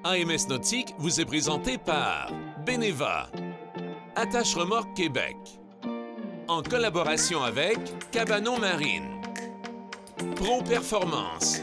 AMS Nautique vous est présenté par Beneva, Attache Remorque Québec, en collaboration avec Cabanon Marine, Pro Performance.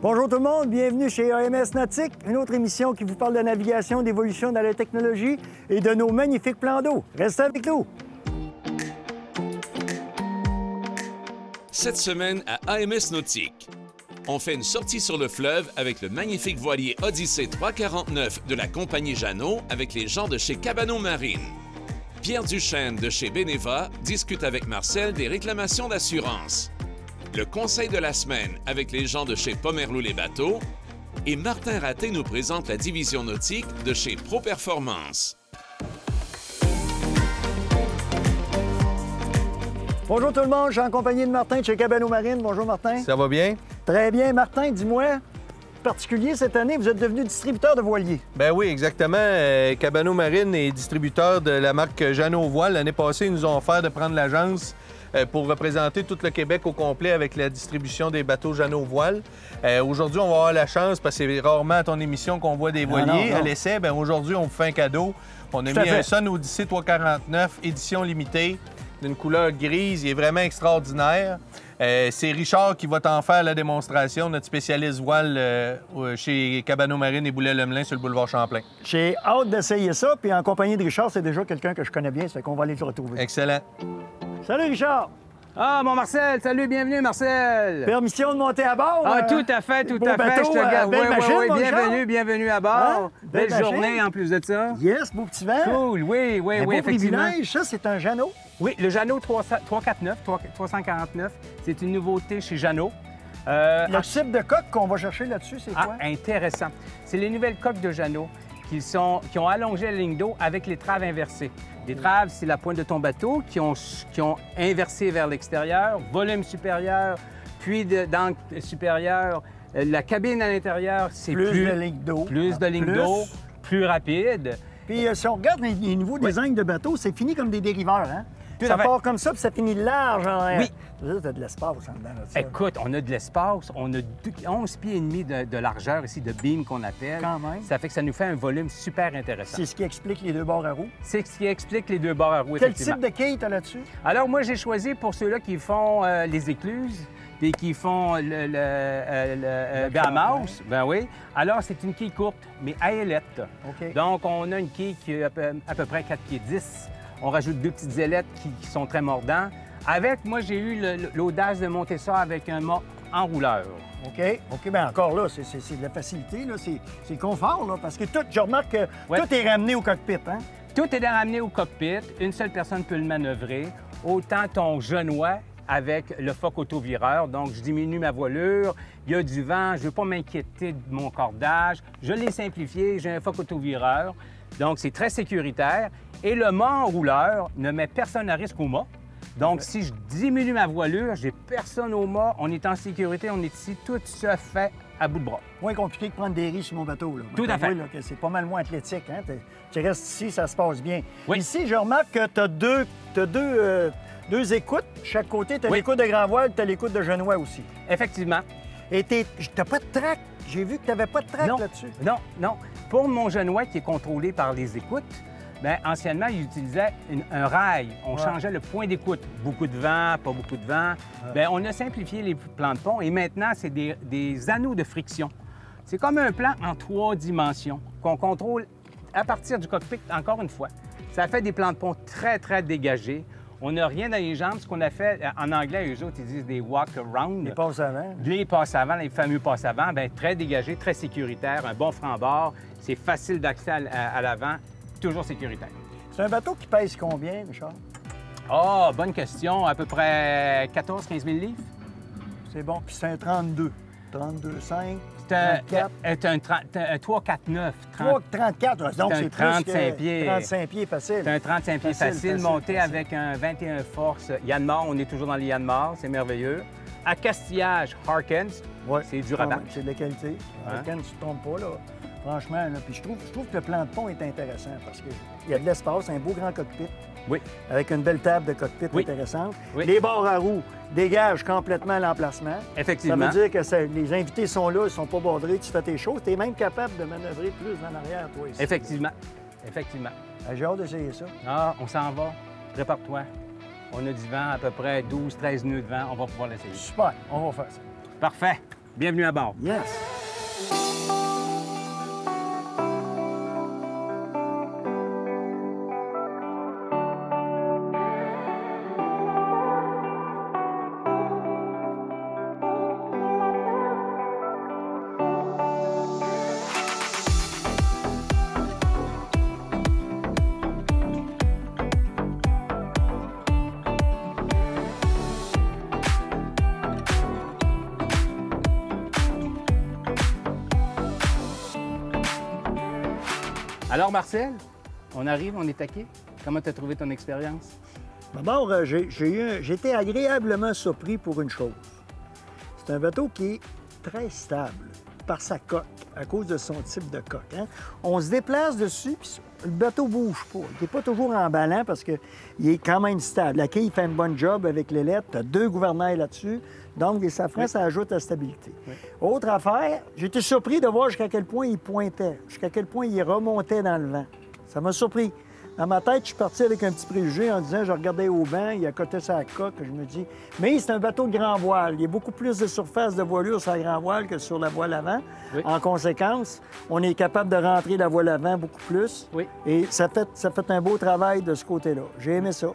Bonjour tout le monde, bienvenue chez AMS Nautique, une autre émission qui vous parle de navigation, d'évolution dans la technologie et de nos magnifiques plans d'eau. Restez avec nous! Cette semaine à AMS Nautique, on fait une sortie sur le fleuve avec le magnifique voilier Odyssey 349 de la compagnie Jeannot avec les gens de chez Cabanon Marine. Pierre Duchesne de chez Beneva discute avec Marcel des réclamations d'assurance. Le conseil de la semaine avec les gens de chez Pomerleau les bateaux et Martin Raté nous présente la division nautique de chez Pro Performance. Bonjour tout le monde, je suis en compagnie de Martin de chez Cabanon Marine. Bonjour Martin. Ça va bien? Très bien. Martin, dis-moi, particulier cette année, vous êtes devenu distributeur de voiliers. Ben oui, exactement. Cabanon Marine est distributeur de la marque Jeannot Voile. L'année passée, ils nous ont offert de prendre l'agence pour représenter tout le Québec au complet avec la distribution des bateaux Jeannot Voile. Aujourd'hui, on va avoir la chance, parce que c'est rarement à ton émission qu'on voit des voiliers à l'essai. Bien, aujourd'hui, on vous fait un cadeau. On a mis un Sun Odyssey 349, édition limitée, d'une couleur grise. Il est vraiment extraordinaire. C'est Richard qui va t'en faire la démonstration, notre spécialiste voile chez Cabanon Marine et Boulay-Lemelin sur le boulevard Champlain. J'ai hâte d'essayer ça, puis en compagnie de Richard, c'est déjà quelqu'un que je connais bien, ça fait qu'on va aller le retrouver. Excellent. Salut Richard! Ah, mon Marcel! Salut, bienvenue, Marcel! Permission de monter à bord? Ah, tout à fait, tout à fait. Bateau, Je te garde. belle machine, mon bienvenue, Richard. bienvenue à bord. Hein? Belle journée en plus de ça. Yes, beau petit vent. Cool, oui, Un beau effectivement. privilège, ça, c'est un Jeannot. Oui, le Jeannot 349, c'est une nouveauté chez Jeannot. Le type de coque qu'on va chercher là-dessus, c'est quoi? Intéressant. C'est les nouvelles coques de Jeannot qui ont allongé la ligne d'eau avec les traves inversées. Les traves, c'est la pointe de ton bateau qui ont inversé vers l'extérieur, volume supérieur, puis d'angle supérieur. La cabine à l'intérieur, c'est plus de ligne d'eau. Plus de ligne d'eau, plus rapide. Puis si on regarde les niveaux des angles de bateau, c'est fini comme des dériveurs, hein? Ça part comme ça, puis ça finit large en l'air. Oui. Là, t'as de l'espace en dedans. Là, ça. Écoute, on a de l'espace, on a 11 pieds et demi de largeur ici, de beam qu'on appelle. Quand même. Ça fait que ça nous fait un volume super intéressant. C'est ce qui explique les deux bords à roue. C'est ce qui explique les deux bords à roue, Quel effectivement. type de quai t'as là-dessus? Alors, moi, j'ai choisi pour ceux-là qui font les écluses et qui font le Bahamas. Ben oui. Alors, c'est une quille courte, mais à ailette. OK. Donc, on a une quille qui a à peu près 4 pieds 10. On rajoute deux petites ailettes qui sont très mordants. Avec, moi, j'ai eu l'audace de monter ça avec un mât enrouleur. OK. OK, bien encore là, c'est de la facilité, là. C'est le confort, là, parce que tout, je remarque que tout est ramené au cockpit, hein? Tout est ramené au cockpit. Une seule personne peut le manœuvrer. Autant ton genois avec le foc autovireur. Donc, je diminue ma voilure. Il y a du vent. Je ne veux pas m'inquiéter de mon cordage. Je l'ai simplifié. J'ai un foc autovireur. Donc, c'est très sécuritaire. Et le mât enrouleur ne met personne à risque au mât. Donc, si je diminue ma voilure, j'ai personne au mât, on est en sécurité, on est ici, tout se fait à bout de bras. Moins compliqué que prendre des risques sur mon bateau, là. Tout à fait. C'est pas mal moins athlétique, hein? Tu restes ici, ça se passe bien. Oui. Ici, je remarque que tu as deux écoutes. Chaque côté, tu as Oui. l'écoute de grand voile, tu as l'écoute de genois aussi. Effectivement. Et tu n'as pas de trac. J'ai vu que tu n'avais pas de trac là-dessus. Non, non. Pour mon genois qui est contrôlé par les écoutes, bien, anciennement, ils utilisaient un rail. On changeait le point d'écoute. Beaucoup de vent, pas beaucoup de vent. Bien, on a simplifié les plans de pont et maintenant, c'est des anneaux de friction. C'est comme un plan en 3 dimensions qu'on contrôle à partir du cockpit, encore une fois. Ça fait des plans de pont très, très dégagés. On n'a rien dans les jambes. Ce qu'on a fait, en anglais, eux autres, ils disent des walk-around. Les passes avant. Les passes avant, les fameux passes avant, bien, très dégagés, très sécuritaires, un bon franc-bord. C'est facile d'accès à l'avant, toujours sécuritaire. C'est un bateau qui pèse combien, Richard? Ah, bonne question. À peu près 14-15 000 livres. C'est bon. Puis c'est un 32. 32,5. C'est un 349. 34, donc c'est 35 pieds. 35 pieds facile. C'est un 35 pieds facile, monté avec un 21 force Yanmar. On est toujours dans les Yanmar, c'est merveilleux. Accastillage Harkins, Ouais. c'est du rabat. C'est de la qualité. Quand tu ne te trompes pas, là. Franchement, là. Puis je trouve que le plan de pont est intéressant parce qu'il y a de l'espace, un beau grand cockpit. Oui. Avec une belle table de cockpit Oui. intéressante. Oui. Les bords à roues dégagent complètement l'emplacement. Effectivement. Ça veut dire que les invités sont là, ils ne sont pas bordés, tu fais tes choses. Tu es même capable de manœuvrer plus en arrière, toi, ici. Effectivement. Effectivement. J'ai hâte d'essayer ça. Ah, on s'en va. Prépare-toi. On a du vent, à peu près 12-13 nœuds de vent. On va pouvoir l'essayer. Super, on va faire ça. Parfait. Bienvenue à bord. Yes! Alors, Marcel, on arrive, on est taqué. Comment tu as trouvé ton expérience? D'abord, j'ai été agréablement surpris pour une chose. C'est un bateau qui est très stable par sa coque, à cause de son type de coque. Hein. On se déplace dessus, puis le bateau ne bouge pas. Il n'est pas toujours emballant parce qu'il est quand même stable. La quille fait un bon job avec l'ailette. Tu as 2 gouvernails là-dessus. Donc, les safrans, ça ajoute à la stabilité. Oui. Autre affaire, j'ai été surpris de voir jusqu'à quel point il pointait, jusqu'à quel point il remontait dans le vent. Ça m'a surpris. Dans ma tête, je suis parti avec un petit préjugé en disant, je regardais au vent, il accotait sa coque, je me dis... Mais c'est un bateau de grand voile. Il y a beaucoup plus de surface de voilure sur la grand voile que sur la voile avant. Oui. En conséquence, on est capable de rentrer la voile avant beaucoup plus. Oui. Et ça fait un beau travail de ce côté-là. J'ai aimé ça.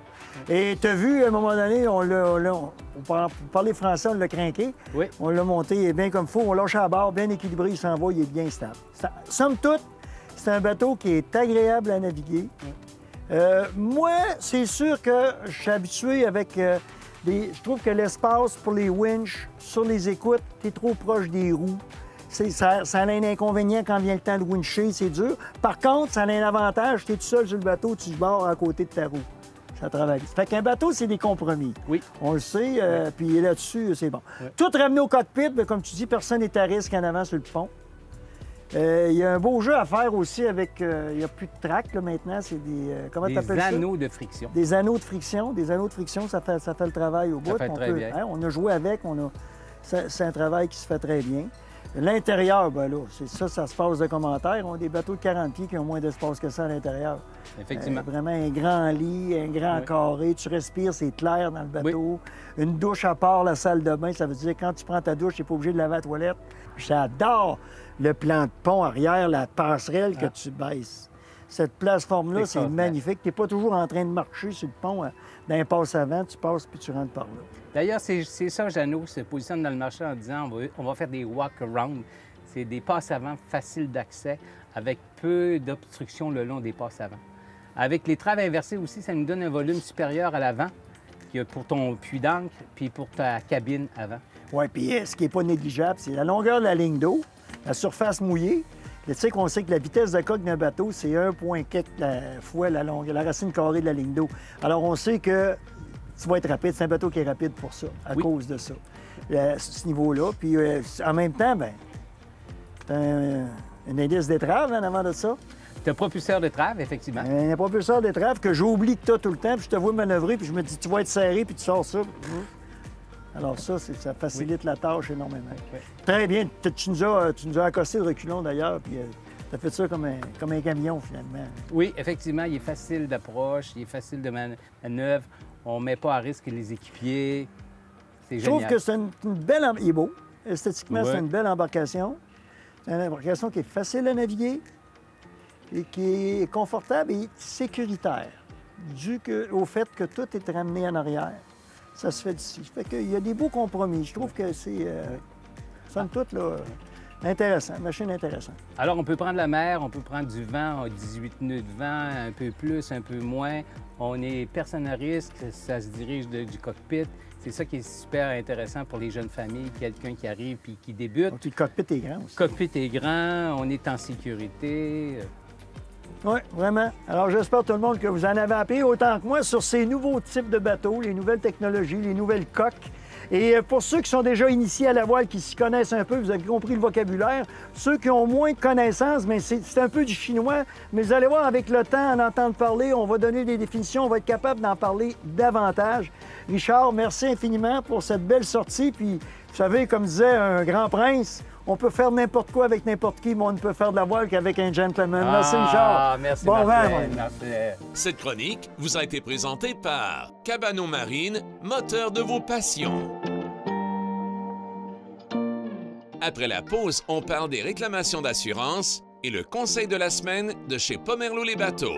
Et tu as vu, à un moment donné, pour parler français, on l'a crinqué. Oui. On l'a monté bien comme il faut. On lâche à bord, bien équilibré, il s'en va, il est bien stable. Somme toute, c'est un bateau qui est agréable à naviguer. Oui. Moi, c'est sûr que je suis habitué avec je trouve que l'espace pour les winches sur les écoutes, tu es trop proche des roues. Ça a un inconvénient quand vient le temps de wincher, c'est dur. Par contre, ça a un avantage, tu es tout seul sur le bateau, tu barres à côté de ta roue. Ça travaille. Fait qu'un bateau, c'est des compromis. Oui. On le sait, puis là-dessus, c'est bon. Oui. Tout ramené au cockpit, mais comme tu dis, personne n'est à risque en avant sur le pont. Il y a un beau jeu à faire aussi avec... il n'y a plus de track, là, maintenant. C'est des... comment tu appelles ça? Des anneaux de friction. Des anneaux de friction. Des anneaux de friction, ça fait le travail au bout. Ça fait très bien. Hein, on a joué avec. C'est un travail qui se fait très bien. L'intérieur, ben là, ça se passe de commentaires. On a des bateaux de 40 pieds qui ont moins d'espace que ça à l'intérieur. Effectivement. Vraiment un grand lit, un grand carré. Tu respires, c'est clair dans le bateau. Oui. Une douche à part la salle de bain, ça veut dire que quand tu prends ta douche, tu n'es pas obligé de laver la toilette. J'adore le plan de pont arrière, la passerelle que tu baisses. Cette plateforme-là, c'est magnifique. Tu n'es pas toujours en train de marcher sur le pont d'un passe avant, tu passes puis tu rentres par là. D'ailleurs, c'est ça, Jeannot, se positionne dans le marché en disant on va faire des walk-around. C'est des passes avant faciles d'accès avec peu d'obstruction le long des passes avant. Avec les traves inversées aussi, ça nous donne un volume supérieur à l'avant pour ton puits d'ancre puis pour ta cabine avant. Oui, puis ce qui n'est pas négligeable, c'est la longueur de la ligne d'eau, la surface mouillée. Tu sais qu'on sait que la vitesse de coque d'un bateau, c'est 1,4 fois la racine carrée de la ligne d'eau. Alors, on sait que tu vas être rapide. C'est un bateau qui est rapide pour ça, à cause de ça, ce niveau-là. Puis, en même temps, bien, tu as un hélice d'étrave en avant de ça. Tu as un propulseur d'étrave, effectivement. Un propulseur d'étrave que j'oublie que tu as tout le temps, puis je te vois manœuvrer, puis je me dis, tu vas être serré, puis tu sors ça. Alors ça ça facilite la tâche énormément. Oui. Très bien. Tu nous as accosté le reculon, d'ailleurs, puis tu as fait ça comme un camion, finalement. Oui, effectivement, il est facile d'approche, il est facile de manœuvre. On ne met pas à risque les équipiers. C'est génial. Je trouve que c'est une belle... Il est beau. Esthétiquement, c'est une belle embarcation. C'est une embarcation qui est facile à naviguer et qui est confortable et sécuritaire, dû au fait que tout est ramené en arrière. Ça se fait d'ici. Fait qu'il y a des beaux compromis. Je trouve que c'est... somme toute, là... Intéressant, machine intéressante. Alors, on peut prendre la mer, on peut prendre du vent, 18 nœuds de vent, un peu plus, un peu moins. On est personne à risque, ça se dirige du cockpit. C'est ça qui est super intéressant pour les jeunes familles, quelqu'un qui arrive puis qui débute. Donc, le cockpit est grand aussi. Le cockpit est grand, on est en sécurité. Oui, vraiment. Alors, j'espère tout le monde que vous en avez appris autant que moi sur ces nouveaux types de bateaux, les nouvelles technologies, les nouvelles coques. Et pour ceux qui sont déjà initiés à la voile, qui s'y connaissent un peu, vous avez compris le vocabulaire. Ceux qui ont moins de connaissances, mais c'est un peu du chinois. Mais vous allez voir, avec le temps, en entendre parler, on va donner des définitions, on va être capable d'en parler davantage. Richard, merci infiniment pour cette belle sortie. Puis, vous savez, comme disait un grand prince, on peut faire n'importe quoi avec n'importe qui, mais on ne peut faire de la voile qu'avec un gentleman. Merci, Richard. Merci, bon Marcel. vent, Merci. Cette chronique vous a été présentée par Cabanon Marine, moteur de vos passions. Après la pause, on parle des réclamations d'assurance et le conseil de la semaine de chez Pomerleau les bateaux.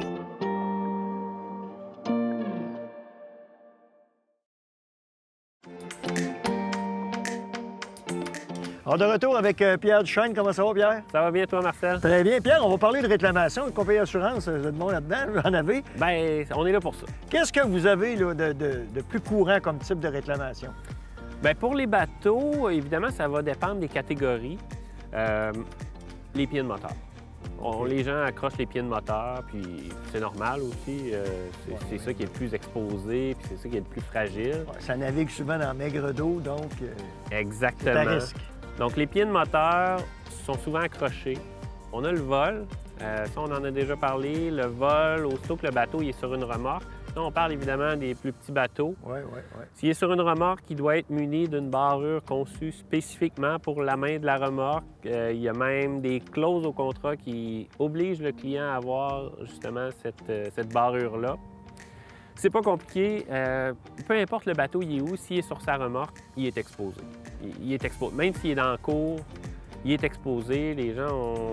Alors, de retour avec Pierre Duchesne. Comment ça va, Pierre? Ça va bien, toi, Marcel? Très bien. Pierre, on va parler de réclamation, de compagnie d'assurance. Vous êtes bon là-dedans, vous en avez. Bien, on est là pour ça. Qu'est-ce que vous avez là, de plus courant comme type de réclamation? Bien, pour les bateaux, évidemment, ça va dépendre des catégories. Les pieds de moteur. Les gens accrochent les pieds de moteur, puis c'est normal aussi. C'est ça qui est le plus exposé, puis c'est ça qui est le plus fragile. Ouais, ça navigue souvent dans maigre d'eau, donc Exactement. c'est à risque. Donc, les pieds de moteur sont souvent accrochés. On a le vol. Ça, on en a déjà parlé. Le vol, aussitôt que le bateau il est sur une remorque. Là, on parle évidemment des plus petits bateaux. Oui. S'il est sur une remorque, il doit être muni d'une barrure conçue spécifiquement pour la main de la remorque. Il y a même des clauses au contrat qui obligent le client à avoir justement cette barrure-là. C'est pas compliqué. Peu importe le bateau, il est où, s'il est sur sa remorque, il est exposé. Il est exposé. Même s'il est dans le cours, il est exposé. Les gens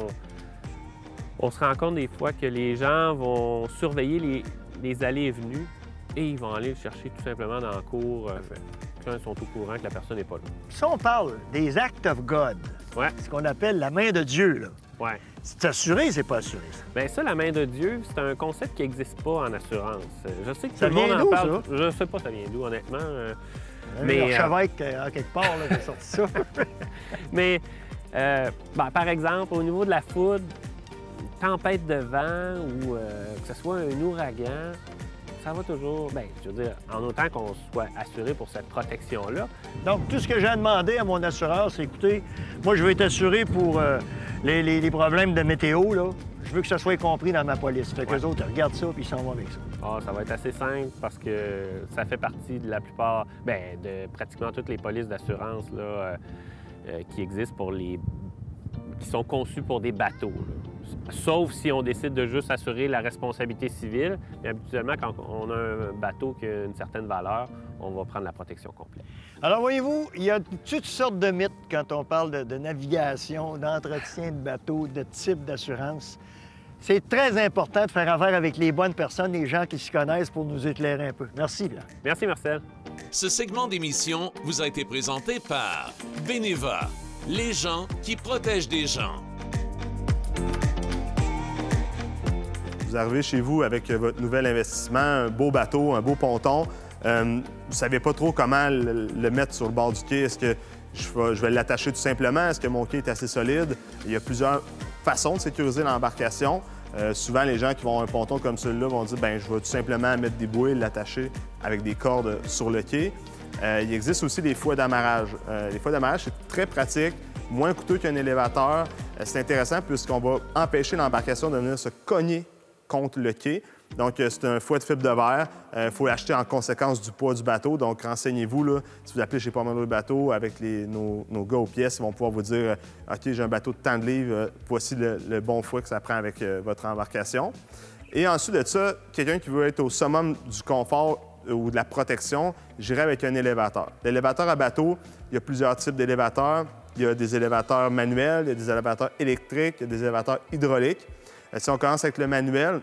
On se rend compte des fois que les gens vont surveiller les allées et venues et ils vont aller le chercher tout simplement dans le cours quand ils sont au courant que la personne n'est pas là. Si on parle des acts of God, ce qu'on appelle la main de Dieu, là. Ouais. C'est assuré, c'est pas assuré, ça? Bien, ça, la main de Dieu, c'est un concept qui n'existe pas en assurance. Je sais que Ça tout le monde vient en d'où, parle. ça? Je sais pas ça vient d'où, honnêtement. Mais l'archevêque, en quelque part, là, qui a sorti ça. Mais, par exemple, au niveau de la foudre, tempête de vent ou que ce soit un ouragan, ça va toujours, bien, je veux dire, en autant qu'on soit assuré pour cette protection-là. Donc, tout ce que j'ai à demander à mon assureur, c'est, écoutez, moi, je vais être assuré pour les problèmes de météo, là. Je veux que ça soit compris dans ma police. Fait que les autres regardent ça puis ils s'en vont avec ça. Ah, ça va être assez simple parce que ça fait partie de la plupart, bien, de pratiquement toutes les polices d'assurance là, qui existent pour qui sont conçues pour des bateaux, là. Sauf si on décide de juste assurer la responsabilité civile. Mais habituellement, quand on a un bateau qui a une certaine valeur, on va prendre la protection complète. Alors, voyez-vous, il y a toutes sortes de mythes quand on parle de navigation, d'entretien de bateau, de type d'assurance. C'est très important de faire affaire avec les bonnes personnes, les gens qui s'y connaissent pour nous éclairer un peu. Merci, Pierre. Merci, Marcel. Ce segment d'émission vous a été présenté par Beneva, les gens qui protègent des gens. Vous arrivez chez vous avec votre nouvel investissement, un beau bateau, un beau ponton. Vous ne savez pas trop comment le mettre sur le bord du quai. Est-ce que je vais l'attacher tout simplement? Est-ce que mon quai est assez solide? Il y a plusieurs façons de sécuriser l'embarcation. Souvent, les gens qui vont avoir un ponton comme celui-là vont dire bien, je vais tout simplement mettre des bouées et l'attacher avec des cordes sur le quai. Il existe aussi des fouets d'amarrage. Les fouets d'amarrage, c'est très pratique, moins coûteux qu'un élévateur. C'est intéressant puisqu'on va empêcher l'embarcation de venir se cogner contre le quai. Donc, c'est un fouet de fibre de verre. Il faut l'acheter en conséquence du poids du bateau. Donc, renseignez-vous, là, si vous appelez chez Pomerleau les bateaux avec nos gars aux pièces, ils vont pouvoir vous dire « OK, j'ai un bateau de tant de livres, voici le bon fouet que ça prend avec votre embarcation. » Et ensuite de ça, quelqu'un qui veut être au summum du confort ou de la protection, j'irai avec un élévateur. L'élévateur à bateau, il y a plusieurs types d'élévateurs. Il y a des élévateurs manuels, il y a des élévateurs électriques, il y a des élévateurs hydrauliques. Si on commence avec le manuel,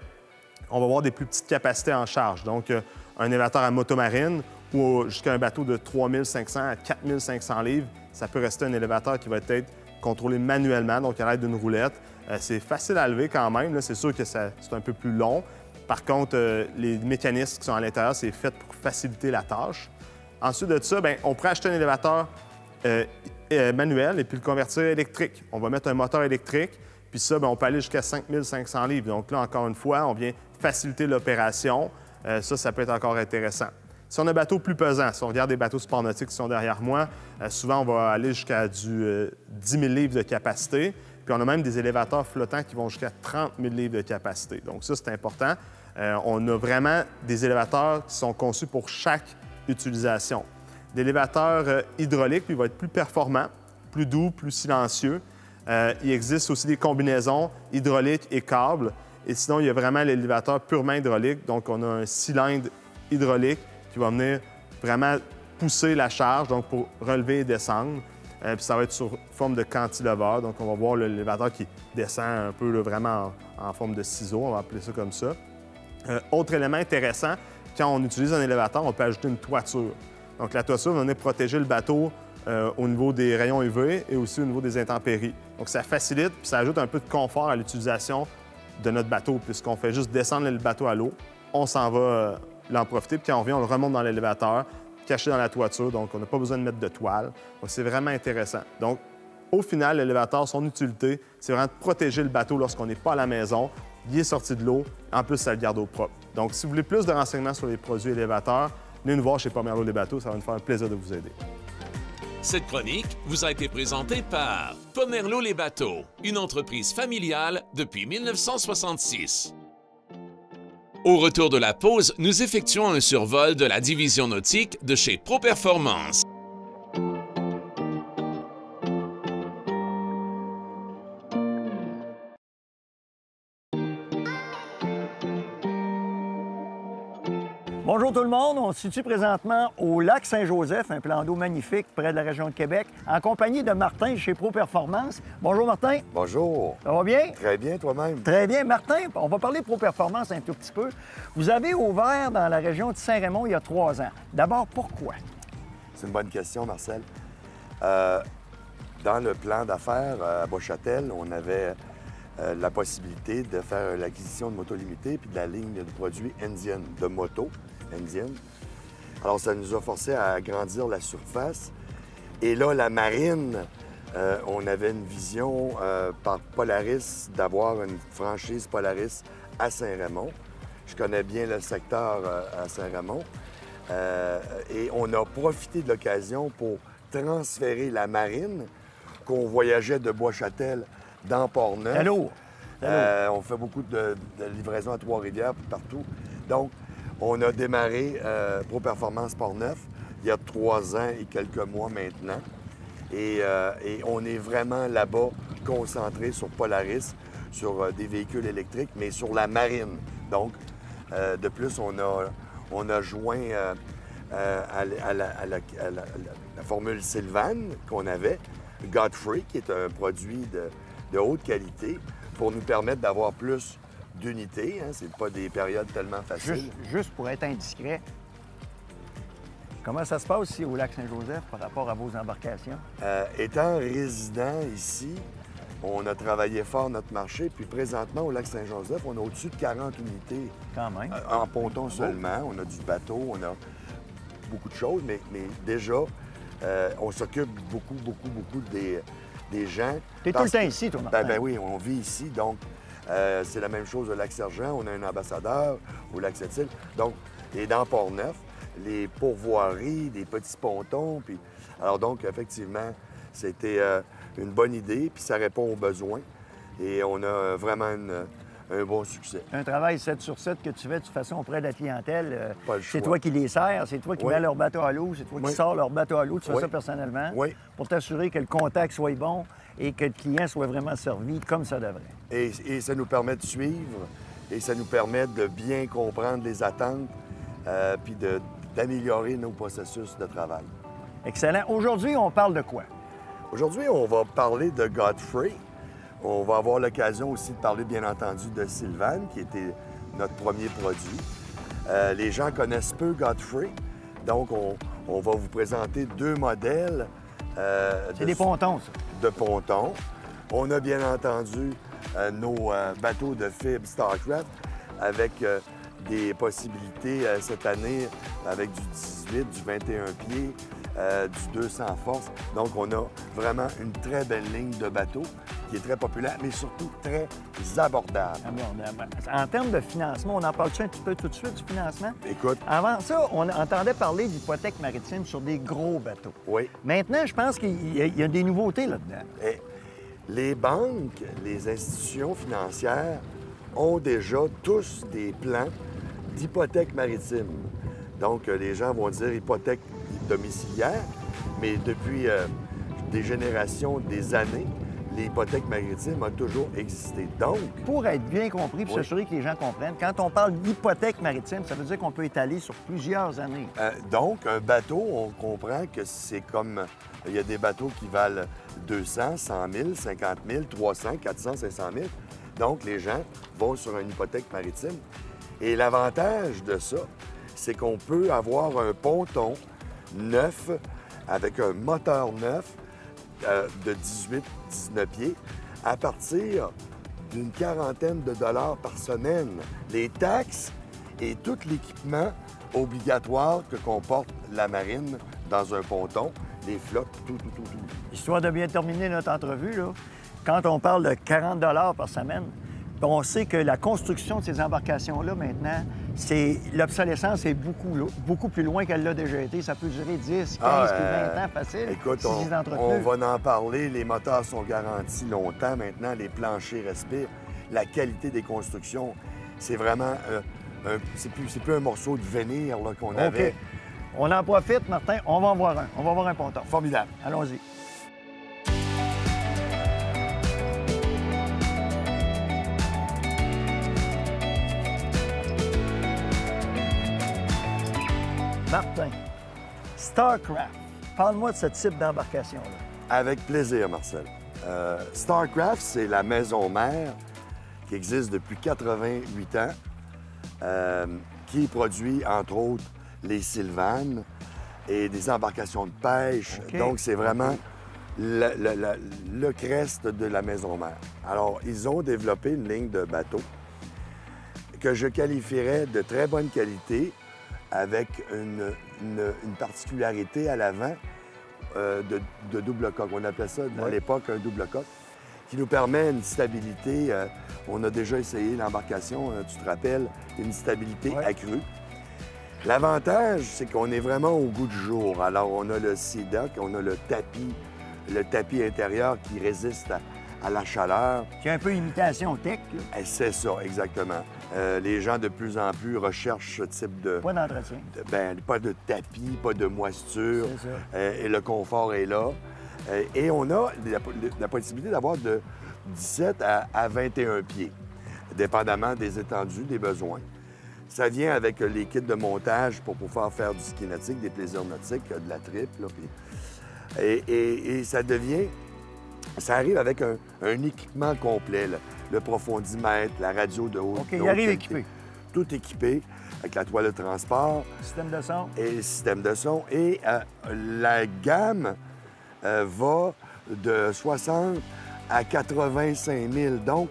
on va avoir des plus petites capacités en charge. Donc, un élévateur à motomarine ou jusqu'à un bateau de 3500 à 4500 livres, ça peut rester un élévateur qui va être contrôlé manuellement, donc à l'aide d'une roulette. C'est facile à lever quand même. C'est sûr que c'est un peu plus long. Par contre, les mécanismes qui sont à l'intérieur, c'est fait pour faciliter la tâche. Ensuite de ça, bien, on pourrait acheter un élévateur manuel et puis le convertir électrique. On va mettre un moteur électrique, puis ça, bien, on peut aller jusqu'à 5500 livres. Donc là, encore une fois, on vient faciliter l'opération. Ça peut être encore intéressant. Si on a un bateau plus pesant, si on regarde des bateaux sport nautiques qui sont derrière moi, souvent, on va aller jusqu'à du 10 000 livres de capacité. Puis on a même des élévateurs flottants qui vont jusqu'à 30 000 livres de capacité. Donc ça, c'est important. On a vraiment des élévateurs qui sont conçus pour chaque utilisation. L'élévateur hydraulique, lui, va être plus performant, plus doux, plus silencieux. Il existe aussi des combinaisons hydrauliques et câbles. Et sinon, il y a vraiment l'élévateur purement hydraulique. Donc, on a un cylindre hydraulique qui va venir vraiment pousser la charge, donc pour relever et descendre. Puis ça va être sous forme de cantilever. Donc, on va voir l'élévateur qui descend un peu là, vraiment en forme de ciseau, on va appeler ça comme ça. Autre élément intéressant, quand on utilise un élévateur, on peut ajouter une toiture. Donc, la toiture va venir protéger le bateau au niveau des rayons UV et aussi au niveau des intempéries. Donc, ça facilite puis ça ajoute un peu de confort à l'utilisation de notre bateau, puisqu'on fait juste descendre le bateau à l'eau, on s'en va l'en profiter, puis quand on revient, on le remonte dans l'élévateur, caché dans la toiture, donc on n'a pas besoin de mettre de toile. Donc, c'est vraiment intéressant. Donc, au final, l'élévateur, son utilité, c'est vraiment de protéger le bateau lorsqu'on n'est pas à la maison. Il est sorti de l'eau, en plus, ça le garde au propre. Donc, si vous voulez plus de renseignements sur les produits élévateurs, venez nous voir chez Pomerleau les bateaux, ça va nous faire un plaisir de vous aider. Cette chronique vous a été présentée par Pomerleau les bateaux, une entreprise familiale depuis 1966. Au retour de la pause, nous effectuons un survol de la division nautique de chez ProPerformance. Bonjour tout le monde, on se situe présentement au lac Saint-Joseph, un plan d'eau magnifique près de la région de Québec, en compagnie de Martin chez ProPerformance. Bonjour Martin. Bonjour. Ça va bien? Très bien, toi-même. Très bien. Martin, on va parler de ProPerformance un tout petit peu. Vous avez ouvert dans la région de Saint-Raymond il y a 3 ans. D'abord, pourquoi? C'est une bonne question, Marcel. Dans le plan d'affaires à Bois-Châtel, on avait la possibilité de faire l'acquisition de motos limitées puis de la ligne de produits indienne, de motos indiennes. Alors, ça nous a forcé à agrandir la surface. Et là, la marine, on avait une vision par Polaris d'avoir une franchise Polaris à Saint-Raymond. Je connais bien le secteur à Saint-Raymond. Et on a profité de l'occasion pour transférer la marine qu'on voyageait de Bois-Châtel dans Port-Neuf. Allô? On fait beaucoup de livraisons à Trois-Rivières, partout. Donc, on a démarré ProPerformance Port-Neuf il y a 3 ans et quelques mois maintenant. Et on est vraiment là-bas concentré sur Polaris, sur des véhicules électriques, mais sur la marine. Donc, de plus, on a joint à la formule Sylvan qu'on avait, Godfrey, qui est un produit de haute qualité, pour nous permettre d'avoir plus d'unités. Hein. C'est pas des périodes tellement faciles. Juste pour être indiscret, comment ça se passe ici au lac Saint-Joseph par rapport à vos embarcations? Étant résident ici, on a travaillé fort notre marché, puis présentement, au lac Saint-Joseph, on a au-dessus de 40 unités. Quand même. En ponton seulement. On a du bateau, on a beaucoup de choses, mais déjà, on s'occupe beaucoup des gens. T'es tout le temps ici, toi, Martin? Ben oui, on vit ici, donc c'est la même chose au Lac-Sergent. On a un ambassadeur au Lac-Sept-Îles. Donc, et dans Port-Neuf, les pourvoiries, des petits pontons. Puis... Alors donc, effectivement, c'était une bonne idée, puis ça répond aux besoins. Et on a vraiment un bon succès. Un travail 7 sur 7 que tu fais de toute façon auprès de la clientèle. Pas le C'est choix. toi qui les sers, c'est toi qui mets leur bateau à l'eau, c'est toi qui sors leur bateau à l'eau. Tu fais ça personnellement pour t'assurer que le contact soit bon et que le client soit vraiment servi comme ça devrait. Et ça nous permet de suivre et ça nous permet de bien comprendre les attentes puis d'améliorer nos processus de travail. Excellent. Aujourd'hui, on parle de quoi? Aujourd'hui, on va parler de Godfrey. On va avoir l'occasion aussi de parler, bien entendu, de Sylvan, qui était notre premier produit. Les gens connaissent peu Godfrey, donc on va vous présenter 2 modèles C'est des pontons, ça. De pontons. On a bien entendu nos bateaux de fibre Starcraft avec des possibilités cette année avec du 18, du 21 pieds, du 200 forces. Donc, on a vraiment une très belle ligne de bateaux qui est très populaire, mais surtout très abordable. En termes de financement, on en parle-tu un petit peu tout de suite du financement? Écoute, Avant ça, on entendait parler d'hypothèque maritime sur des gros bateaux. oui. Maintenant, je pense qu'il y a des nouveautés là-dedans. Et les banques, les institutions financières ont déjà tous des plans d'hypothèque maritime. Donc, les gens vont dire hypothèque domiciliaire, mais depuis des générations, des années, l'hypothèque maritime a toujours existé. Donc, Pour être bien compris, pour Oui. s'assurer que les gens comprennent, quand on parle d'hypothèque maritime, ça veut dire qu'on peut étaler sur plusieurs années. donc, un bateau, on comprend que c'est comme... Il y a des bateaux qui valent 200, 100 000, 50 000, 300, 400, 500 000. Donc, les gens vont sur une hypothèque maritime. Et l'avantage de ça, c'est qu'on peut avoir un ponton neuf avec un moteur neuf de 18-19 pieds à partir d'une quarantaine de dollars par semaine. Les taxes et tout l'équipement obligatoire que comporte la marine dans un ponton, les flottes, tout. Histoire de bien terminer notre entrevue, là, quand on parle de 40 par semaine, on sait que la construction de ces embarcations-là, maintenant, l'obsolescence est beaucoup plus loin qu'elle l'a déjà été. Ça peut durer 10, 15, puis 20 ans facile. Écoute, si c'est on entretenu. va en parler. Les moteurs sont garantis longtemps maintenant. Les planchers respirent. La qualité des constructions, c'est vraiment... c'est plus un morceau de vénir là, qu'on avait. On en profite, Martin. On va en voir un. On va voir un ponton. Formidable. Allons-y. Martin, Starcraft. Parle-moi de ce type d'embarcation-là. Avec plaisir, Marcel. Starcraft, c'est la maison mère qui existe depuis 88 ans, qui produit, entre autres, les sylvanes et des embarcations de pêche. OK. Donc, c'est vraiment le crest de la maison mère. Alors, ils ont développé une ligne de bateaux que je qualifierais de très bonne qualité, avec une particularité à l'avant de double coque. On appelait ça à l'époque un double coque, qui nous permet une stabilité. On a déjà essayé l'embarcation, tu te rappelles, une stabilité accrue. L'avantage, c'est qu'on est vraiment au goût du jour. Alors, on a le SeaDock, on a le tapis intérieur qui résiste à la chaleur. C'est un peu imitation tech, là. Et c'est ça, exactement. Les gens, de plus en plus, recherchent ce type de... Pas d'entretien. Pas de tapis, pas de moisture. C'est ça. Et le confort est là. Et on a la possibilité d'avoir de 17 à 21 pieds, dépendamment des étendues, des besoins. Ça vient avec les kits de montage pour pouvoir faire du ski nautique, des plaisirs nautiques, de la trip. Là, et ça devient... Ça arrive avec un équipement complet, là. Le profondimètre, la radio de haute OK, il arrive équipé. Tout équipé, avec la toile de transport. Système de son. Et le système de son. Et la gamme va de 60 à 85 000. Donc,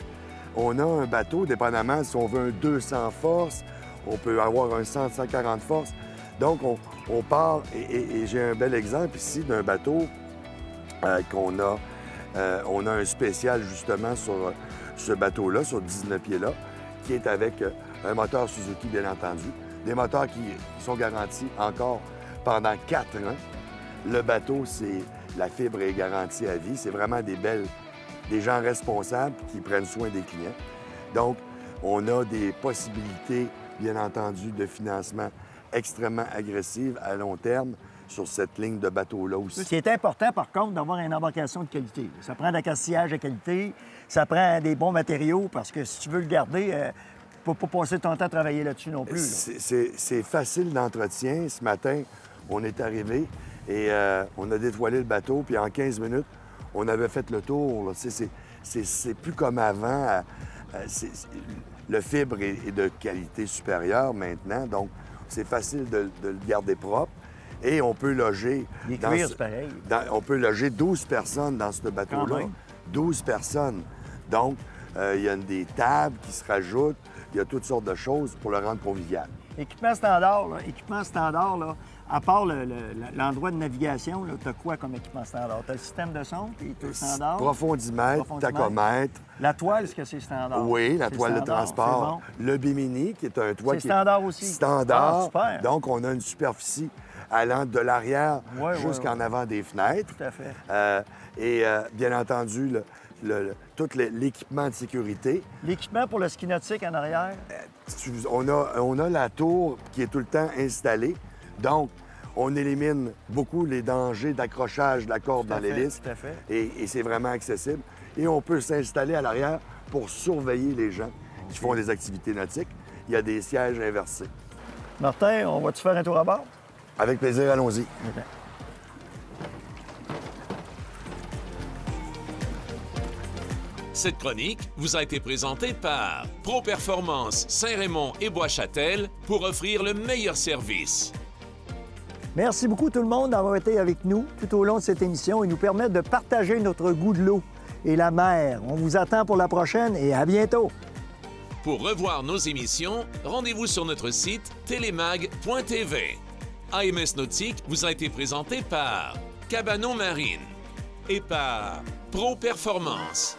on a un bateau, dépendamment si on veut un 200 forces, on peut avoir un 100, 140 forces. Donc, on part, et j'ai un bel exemple ici d'un bateau qu'on a. On a un spécial, justement, sur ce bateau-là, sur 19 pieds-là, qui est avec un moteur Suzuki, bien entendu. Des moteurs qui sont garantis encore pendant 4 ans. Le bateau, la fibre est garantie à vie. C'est vraiment des gens responsables qui prennent soin des clients. Donc, on a des possibilités, bien entendu, de financement extrêmement agressives à long terme sur cette ligne de bateau-là aussi. C'est important, par contre, d'avoir une embarcation de qualité. Ça prend de l'accastillage de qualité, ça prend des bons matériaux, parce que si tu veux le garder, tu ne peux pas passer ton temps à travailler là-dessus non plus. C'est facile d'entretien. Ce matin, on est arrivé et on a détoilé le bateau, puis en 15 minutes, on avait fait le tour. C'est plus comme avant. Le fibre est de qualité supérieure maintenant, donc c'est facile de le garder propre. Et on peut loger... Les dans cuirs, ce- c'est pareil. on peut loger 12 personnes dans ce Quand bateau-là. même. 12 personnes. Donc, il y a des tables qui se rajoutent. Il y a toutes sortes de choses pour le rendre convivial. Équipement standard, là, à part l'endroit de navigation, tu as quoi comme équipement standard? Tu as le système de son qui est tout standard. Profondimètre, tachomètre. La toile, est-ce que c'est standard? Oui, la C'est toile de standard, transport. c'est Le bimini, qui est un toit C'est qui standard aussi? standard. Ah, super. Donc, on a une superficie allant de l'arrière Ouais, jusqu'en avant des fenêtres. Tout à fait. Bien entendu, tout l'équipement de sécurité. L'équipement pour le ski nautique en arrière? On a la tour qui est tout le temps installée. Donc, on élimine beaucoup les dangers d'accrochage de la corde Tout à dans fait, l'hélice. tout à fait. Et c'est vraiment accessible. Et on peut s'installer à l'arrière pour surveiller les gens qui font des activités nautiques. Il y a des sièges inversés. Martin, on va-tu faire un tour à bord? Avec plaisir, allons-y. Cette chronique vous a été présentée par Pro Performance Saint-Raymond et Bois-Châtel pour offrir le meilleur service. Merci beaucoup tout le monde d'avoir été avec nous tout au long de cette émission et nous permettre de partager notre goût de l'eau et la mer. On vous attend pour la prochaine et à bientôt. Pour revoir nos émissions, rendez-vous sur notre site télémag.tv. AMS Nautique vous a été présenté par Cabanon Marine et par Pro Performance.